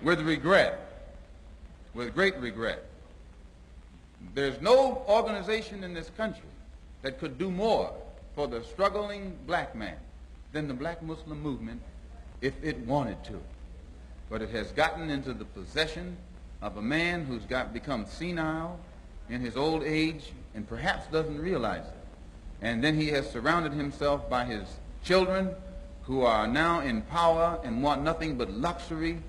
with regret, with great regret. There's no organization in this country that could do more for the struggling black man than the black Muslim movement if it wanted to. But it has gotten into the possession of a man who's become senile in his old age and perhaps doesn't realize it. And then he has surrounded himself by his children who are now in power and want nothing but luxury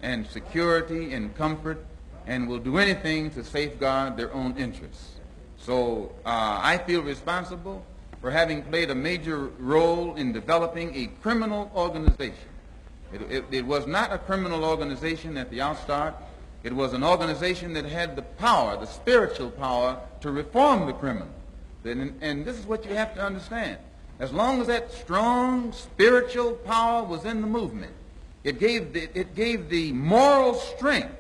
and security and comfort and will do anything to safeguard their own interests. So I feel responsible for having played a major role in developing a criminal organization. It was not a criminal organization at the outstart. It was an organization that had the power, the spiritual power, to reform the criminal. And this is what you have to understand. As long as that strong spiritual power was in the movement, it gave the moral strength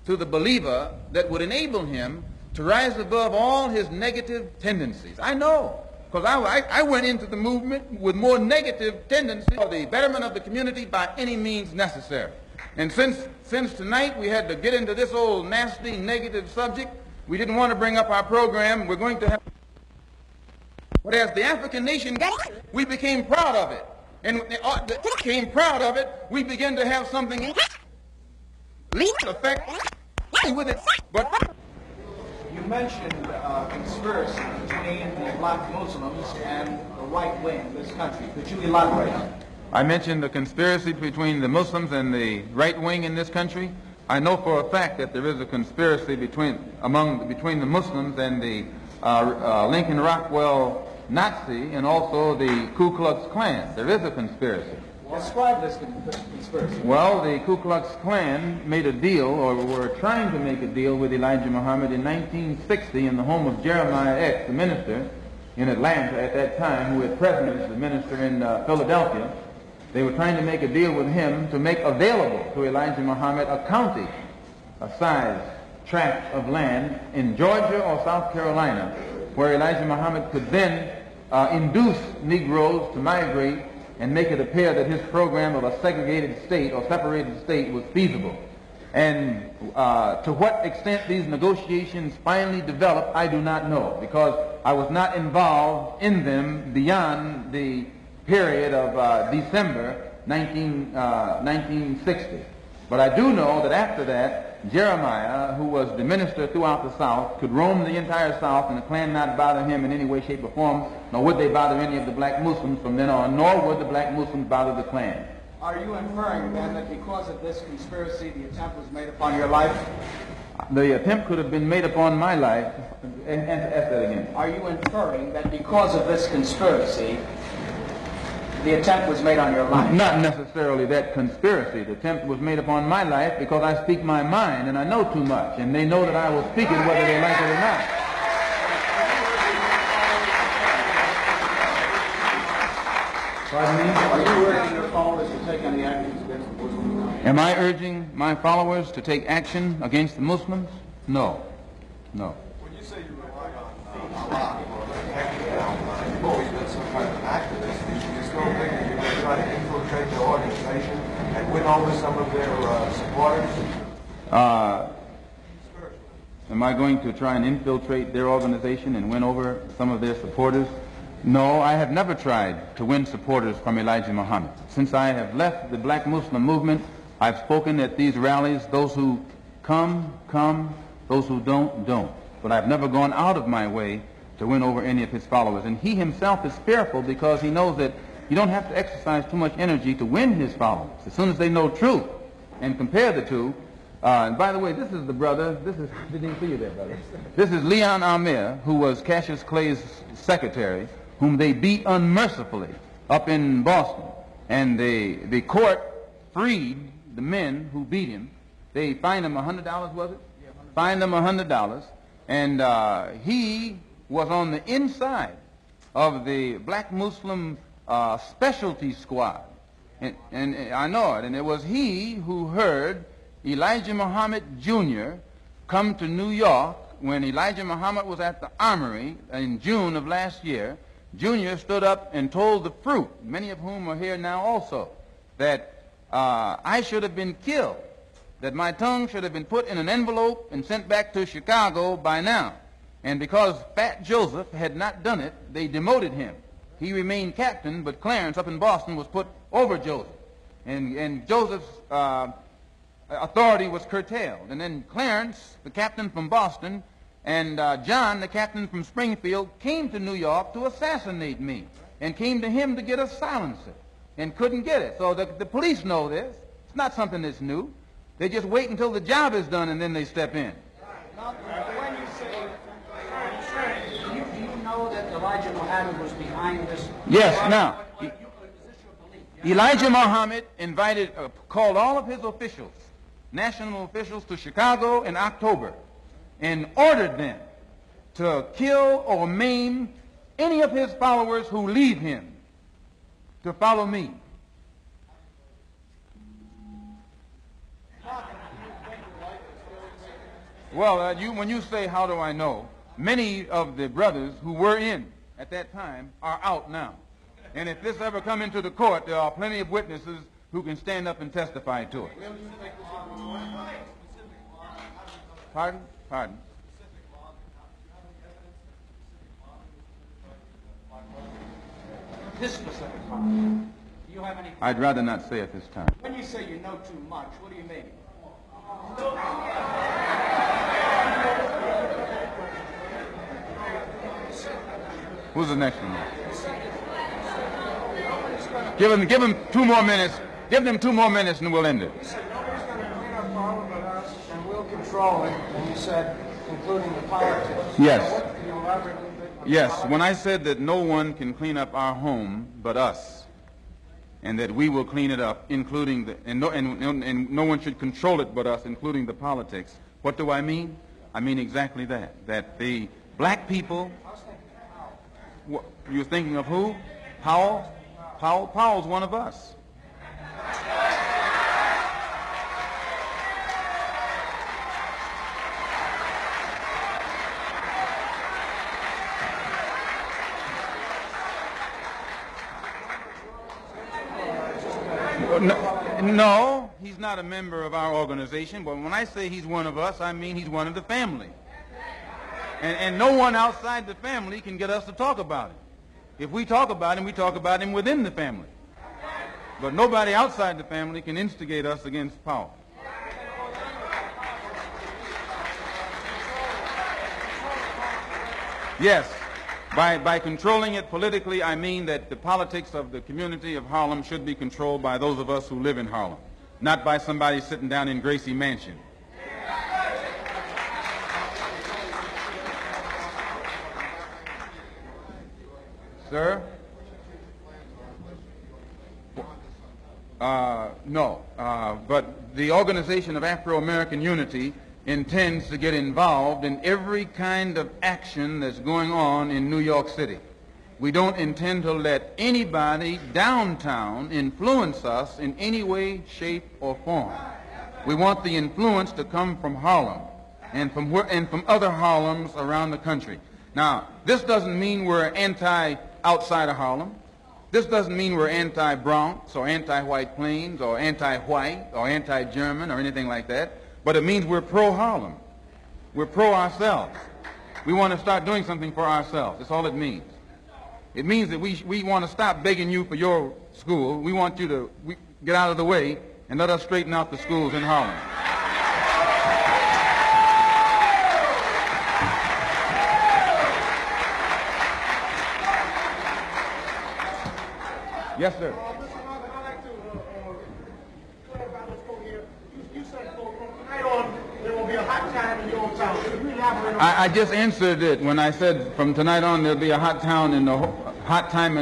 to the believer that would enable him to rise above all his negative tendencies. I know, because I went into the movement with more negative tendencies for the betterment of the community by any means necessary. And since tonight we had to get into this old nasty negative subject, we didn't want to bring up our program. We're going to have... But as the African nation got it, we became proud of it. And when they became proud of it, we began to have something effect with it. But you mentioned conspiracy between the black Muslims and the right wing in this country. Could you elaborate on it? I mentioned the conspiracy between the Muslims and the right wing in this country. I know for a fact that there is a conspiracy between the Muslims and the Lincoln Rockwell Nazi and also the Ku Klux Klan. There is a conspiracy. Describe this conspiracy. Well, the Ku Klux Klan made a deal, or were trying to make a deal with Elijah Muhammad in 1960 in the home of Jeremiah X, the minister in Atlanta at that time, who at present is the minister in Philadelphia. They were trying to make a deal with him to make available to Elijah Muhammad a county, a size tract of land in Georgia or South Carolina, where Elijah Muhammad could then induce Negroes to migrate and make it appear that his program of a segregated state or separated state was feasible. And to what extent these negotiations finally developed, I do not know, because I was not involved in them beyond the period of December 1960. But I do know that after that, Jeremiah, who was the minister throughout the South, could roam the entire South, and the Klan not bother him in any way, shape, or form, nor would they bother any of the black Muslims from then on, nor would the black Muslims bother the Klan. Are you inferring, then, that because of this conspiracy, the attempt was made upon your life? The attempt could have been made upon my life. And ask that again. Are you inferring that because of this conspiracy, the attempt was made on your life? Not necessarily that conspiracy. The attempt was made upon my life because I speak my mind and I know too much, and they know that I will speak it whether they like it or not. Pardon me? Are you urging your followers to take any actions against the Muslims? Am I urging my followers to take action against the Muslims? No. No. When you say you rely on Allah or you've always been some kind of activist, do you still think that you're going to try to infiltrate their organization and win over some of their supporters? Am I going to try and infiltrate their organization and win over some of their supporters? No, I have never tried to win supporters from Elijah Muhammad. Since I have left the black Muslim movement, I've spoken at these rallies. Those who come, come. Those who don't, don't. But I've never gone out of my way to win over any of his followers. And he himself is fearful because he knows that you don't have to exercise too much energy to win his followers. As soon as they know truth and compare the two. And by the way, this is the brother. I didn't see you there, brother. This is Leon Amir, who was Cassius Clay's secretary, whom they beat unmercifully up in Boston. And the court freed the men who beat him. They fined him $100, was it? Yeah, fined him $100. And he was on the inside of the black Muslim specialty squad. And I know it. And it was he who heard Elijah Muhammad Jr. come to New York when Elijah Muhammad was at the Armory in June of last year. Junior stood up and told the fruit, many of whom are here now also, that I should have been killed that my tongue should have been put in an envelope and sent back to Chicago by now. And because Fat Joseph had not done it, they demoted him. He remained captain, but Clarence up in Boston was put over Joseph. And Joseph's authority was curtailed. And then Clarence, the captain from Boston, and John, the captain from Springfield, came to New York to assassinate me and came to him to get a silencer and couldn't get it. So the police know this. It's not something that's new. They just wait until the job is done and then they step in. Now, when you say, do you know that Elijah Muhammad was behind this? Yes, now, Elijah Muhammad called all of his officials, national officials, to Chicago in October and ordered them to kill or maim any of his followers who leave him to follow me. Well, when you say, how do I know, many of the brothers who were in at that time are out now. And if this ever come into the court, there are plenty of witnesses who can stand up and testify to it. Pardon? Pardon? This specific harm. Do you have any? I'd rather not say at this time. When you say you know too much, what do you mean? Who's the next one? Give him 2 more minutes. Give them 2 more minutes and we'll end it. You said nobody's going to clean up Harlem but us, and we'll control it. And you said, including the politics. Yes. Can you elaborate a little bit on the Yes, politics? when I said that no one can clean up our home but us, and that we will clean it up, including and no one should control it but us, including the politics. What do I mean? I mean exactly that. That the black people. You're thinking of who? Powell? Powell's one of us. No, he's not a member of our organization, but when I say he's one of us, I mean he's one of the family. And no one outside the family can get us to talk about it. If we talk about him, we talk about him within the family. But nobody outside the family can instigate us against Powell. Yes, by controlling it politically, I mean that the politics of the community of Harlem should be controlled by those of us who live in Harlem, not by somebody sitting down in Gracie Mansion. Sir? No, but the Organization of Afro-American Unity intends to get involved in every kind of action that's going on in New York City. We don't intend to let anybody downtown influence us in any way, shape, or form. We want the influence to come from Harlem and from other Harlems around the country. Now, this doesn't mean we're outside of Harlem. This doesn't mean we're anti-Bronx or anti-White Plains or anti-white or anti-German or anything like that, but it means we're pro-Harlem. We're pro-ourselves. We want to start doing something for ourselves. That's all it means. It means that we want to stop begging you for your school. We want you to get out of the way and let us straighten out the schools in Harlem. Yes, sir. I'd like to clarify this quote here. You said, from tonight on, there will be a hot time in your town. Could you elaborate on that? I just answered it when I said from tonight on there'll be a hot time in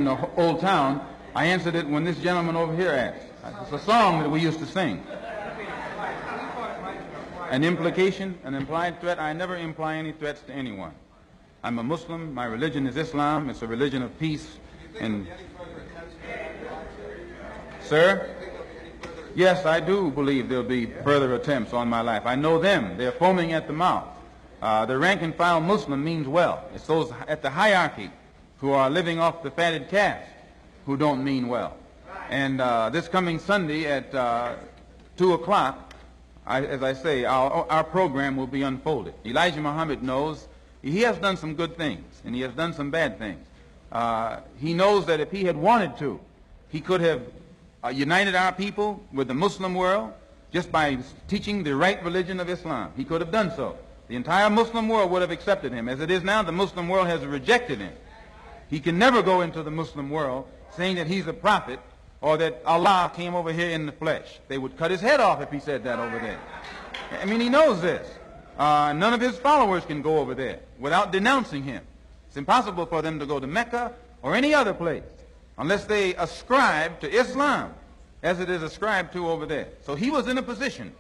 the old town. I answered it when this gentleman over here asked. It's a song that we used to sing. An implication, an implied threat. I never imply any threats to anyone. I'm a Muslim. My religion is Islam. It's a religion of peace. And sir? Yes, I do believe there'll be further attempts on my life. I know them. They're foaming at the mouth. The rank and file Muslim means well. It's those at the hierarchy who are living off the fatted calf who don't mean well. And this coming Sunday at 2 o'clock, as I say, our program will be unfolded. Elijah Muhammad knows he has done some good things, and he has done some bad things. He knows that if he had wanted to, he could have united our people with the Muslim world just by teaching the right religion of Islam. He could have done so. The entire Muslim world would have accepted him. As it is now, the Muslim world has rejected him. He can never go into the Muslim world saying that he's a prophet or that Allah came over here in the flesh. They would cut his head off if he said that over there. I mean, he knows this. None of his followers can go over there without denouncing him. It's impossible for them to go to Mecca or any other place unless they ascribe to Islam as it is ascribed to over there. So he was in a position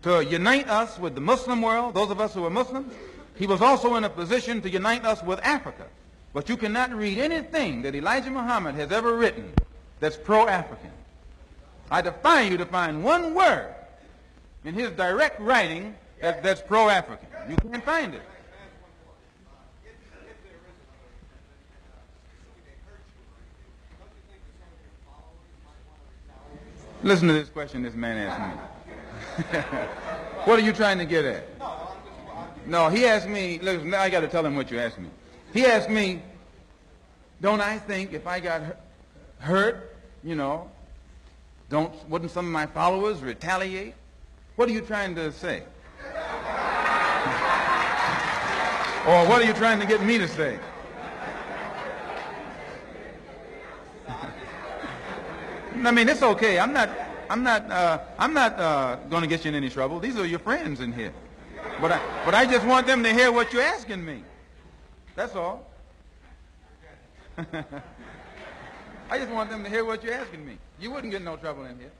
to unite us with the Muslim world, those of us who are Muslims. He was also in a position to unite us with Africa. But you cannot read anything that Elijah Muhammad has ever written that's pro-African. I defy you to find one word in his direct writing that's pro-African. You can't find it. Listen to this question this man asked me. What are you trying to get at? No, he asked me, listen, I got to tell him what you asked me. He asked me, don't I think if I got hurt, wouldn't some of my followers retaliate? What are you trying to say? Or what are you trying to get me to say? I mean, it's okay. I'm not going to get you in any trouble. These are your friends in here. But I just want them to hear what you're asking me. That's all. I just want them to hear what you're asking me. You wouldn't get in no trouble in here.